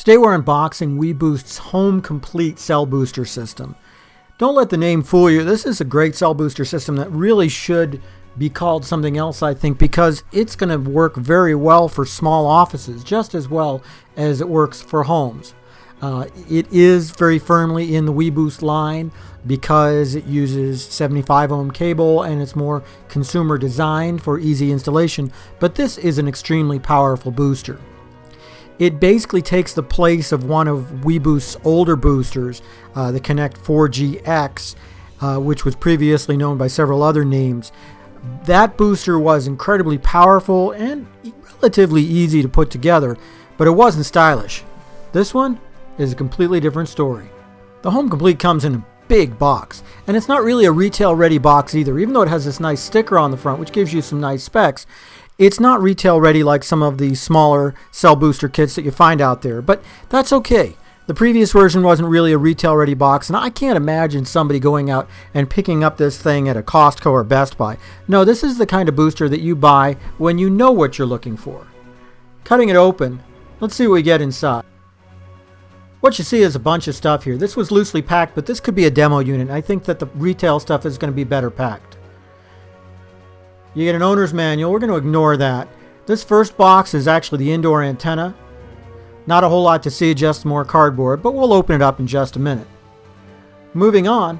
Today we're unboxing weBoost's Home Complete Cell Booster System. Don't let the name fool you. This is a great cell booster system that really should be called something else, I think, because it's going to work very well for small offices, just as well as it works for homes. It is very firmly in the weBoost line because it uses 75 ohm cable and it's more consumer designed for easy installation, but this is an extremely powerful booster. It basically takes the place of one of weBoost's older boosters, the Connect 4GX, which was previously known by several other names. That booster was incredibly powerful and relatively easy to put together, but it wasn't stylish. This one is a completely different story. The Home Complete comes in a big box, and it's not really a retail-ready box either. Even though it has this nice sticker on the front, which gives you some nice specs, it's not retail ready like some of the smaller cell booster kits that you find out there, but that's okay. The previous version wasn't really a retail ready box, and I can't imagine somebody going out and picking up this thing at a Costco or Best Buy. No, this is the kind of booster that you buy when you know what you're looking for. Cutting it open, let's see what we get inside. What you see is a bunch of stuff here. This was loosely packed, but this could be a demo unit. I think that the retail stuff is going to be better packed. You get an owner's manual. We're going to ignore that. This first box is actually the indoor antenna. Not a whole lot to see, just more cardboard, but we'll open it up in just a minute. Moving on,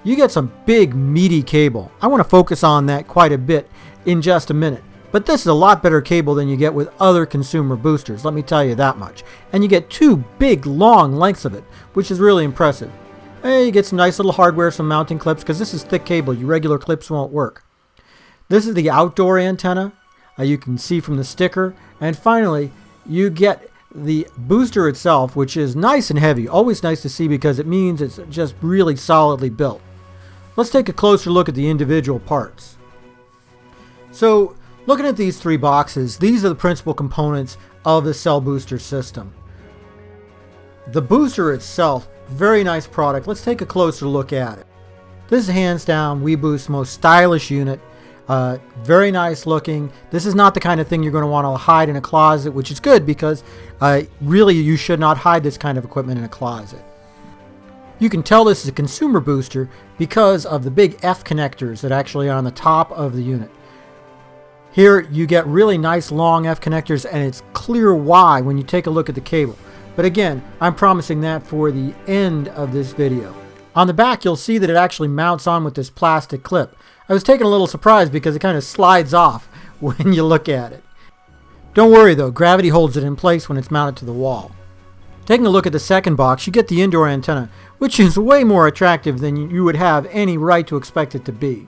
you get some big meaty cable. I want to focus on that quite a bit in just a minute. But this is a lot better cable than you get with other consumer boosters, let me tell you that much. And you get two big long lengths of it, which is really impressive. And you get some nice little hardware, some mounting clips, because this is thick cable. Your regular clips won't work. This is the outdoor antenna, you can see from the sticker. And finally, you get the booster itself, which is nice and heavy. Always nice to see because it means it's just really solidly built. Let's take a closer look at the individual parts. So, looking at these three boxes, these are the principal components of the cell booster system. The booster itself, very nice product. Let's take a closer look at it. This is hands down weBoost's most stylish unit. Very nice looking. This is not the kind of thing you're going to want to hide in a closet, which is good because really you should not hide this kind of equipment in a closet. You can tell this is a consumer booster because of the big F connectors that actually are on the top of the unit. Here you get really nice long F connectors, and it's clear why when you take a look at the cable. But again, I'm promising that for the end of this video. On the back, you'll see that it actually mounts on with this plastic clip. I was taken a little surprised because it kind of slides off when you look at it. Don't worry though, gravity holds it in place when it's mounted to the wall. Taking a look at the second box, you get the indoor antenna, which is way more attractive than you would have any right to expect it to be.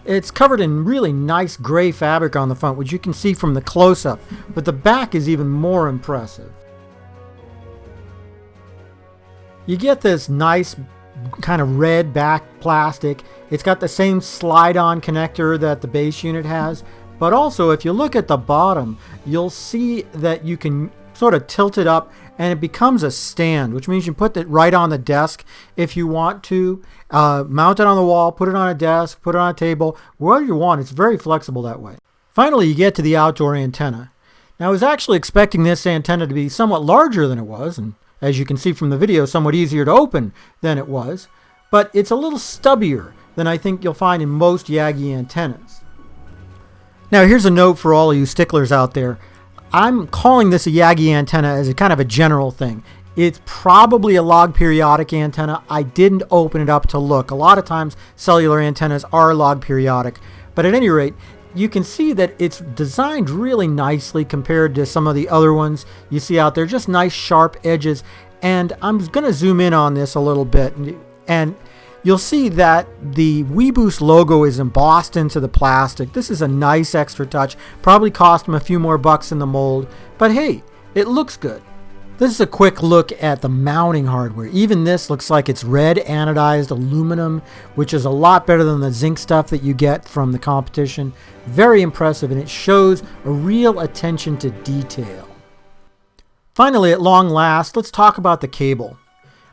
It's covered in really nice gray fabric on the front, which you can see from the close-up, but the back is even more impressive. You get this nice kind of red back plastic. It's got the same slide-on connector that the base unit has, but also if you look at the bottom, you'll see that you can sort of tilt it up and it becomes a stand, which means you put it right on the desk if you want to. Mount it on the wall, put it on a desk, put it on a table, wherever you want. It's very flexible that way. Finally, you get to the outdoor antenna. Now, I was actually expecting this antenna to be somewhat larger than it was, and as you can see from the video, somewhat easier to open than it was, but it's a little stubbier than I think you'll find in most Yagi antennas. Now, here's a note for all of you sticklers out there. I'm calling this a Yagi antenna as a kind of a general thing. It's probably a log periodic antenna. I didn't open it up to look. A lot of times cellular antennas are log periodic, but at any rate, you can see that it's designed really nicely compared to some of the other ones you see out there. Just nice sharp edges, and I'm going to zoom in on this a little bit, and you'll see that the weBoost logo is embossed into the plastic. This is a nice extra touch. Probably cost them a few more bucks in the mold, but hey, it looks good. This is a quick look at the mounting hardware. Even this looks like it's red anodized aluminum, which is a lot better than the zinc stuff that you get from the competition. Very impressive, and it shows a real attention to detail. Finally, at long last, let's talk about the cable.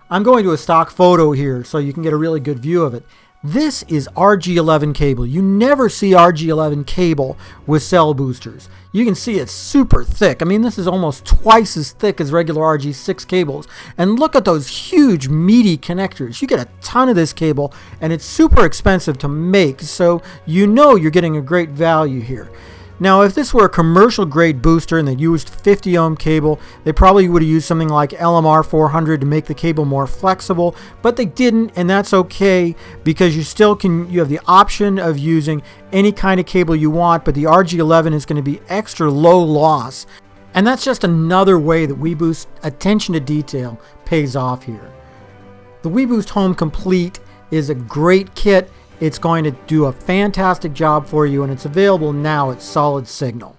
I'm going to a stock photo here so you can get a really good view of it. This is RG11 cable. You never see RG11 cable with cell boosters. You can see it's super thick. I mean, this is almost twice as thick as regular RG6 cables. And look at those huge meaty connectors. You get a ton of this cable, and it's super expensive to make, so you know you're getting a great value here. Now, if this were a commercial grade booster and they used 50 ohm cable, they probably would have used something like LMR 400 to make the cable more flexible, but they didn't, and that's okay because you have the option of using any kind of cable you want, but the RG11 is going to be extra low loss. And that's just another way that weBoost attention to detail pays off here. The weBoost Home Complete is a great kit. It's going to do a fantastic job for you, and it's available now at Solid Signal.